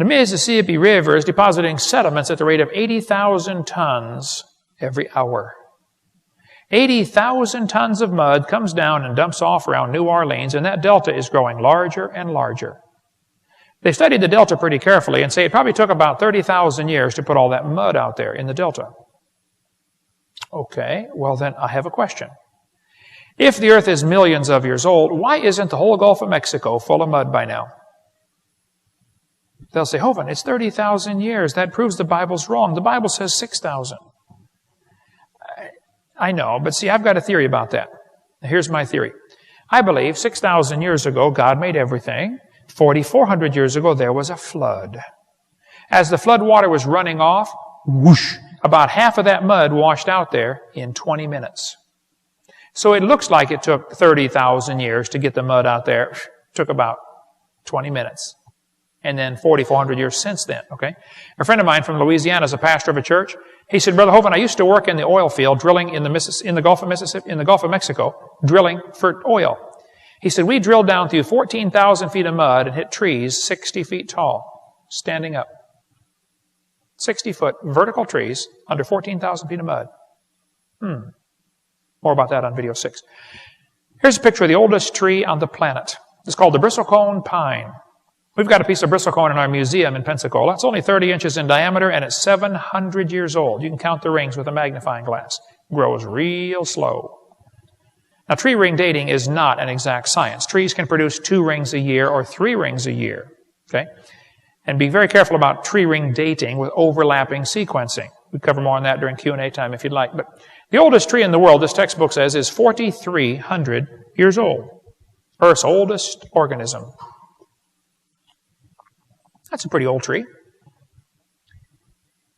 The Mississippi River is depositing sediments at the rate of 80,000 tons every hour. 80,000 tons of mud comes down and dumps off around New Orleans, and that delta is growing larger and larger. They studied the delta pretty carefully and say it probably took about 30,000 years to put all that mud out there in the delta. Okay, well then I have a question. If the earth is millions of years old, why isn't the whole Gulf of Mexico full of mud by now? They'll say, Hovind, it's 30,000 years. That proves the Bible's wrong. The Bible says 6,000. I know, but see, I've got a theory about that. Here's my theory. I believe 6,000 years ago, God made everything. 4,400 years ago, there was a flood. As the flood water was running off, whoosh, about half of that mud washed out there in 20 minutes. So it looks like it took 30,000 years to get the mud out there. It took about 20 minutes. And then 4,400 years since then, okay? A friend of mine from Louisiana is a pastor of a church. He said, Brother Hovind, I used to work in the oil field, drilling in the Gulf of Mississippi, in the Gulf of Mexico, drilling for oil. He said, we drilled down through 14,000 feet of mud and hit trees 60 feet tall, standing up. 60-foot vertical trees under 14,000 feet of mud. More about that on video 6. Here's a picture of the oldest tree on the planet. It's called the bristlecone pine. We've got a piece of bristlecone in our museum in Pensacola. It's only 30 inches in diameter, and it's 700 years old. You can count the rings with a magnifying glass. It grows real slow. Now, tree ring dating is not an exact science. Trees can produce 2 rings a year or 3 rings a year. Okay? And be very careful about tree ring dating with overlapping sequencing. We cover more on that during Q&A time if you'd like. But the oldest tree in the world, this textbook says, is 4,300 years old. Earth's oldest organism. That's a pretty old tree.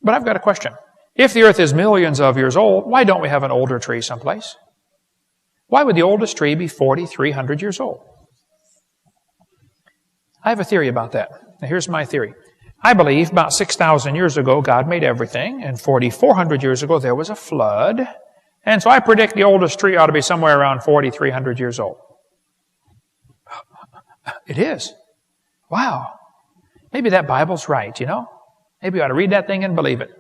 But I've got a question. If the earth is millions of years old, why don't we have an older tree someplace? Why would the oldest tree be 4,300 years old? I have a theory about that. Now here's my theory. I believe about 6,000 years ago, God made everything, and 4,400 years ago, there was a flood. And so I predict the oldest tree ought to be somewhere around 4,300 years old. It is. Wow. Maybe that Bible's right, you know? Maybe you ought to read that thing and believe it.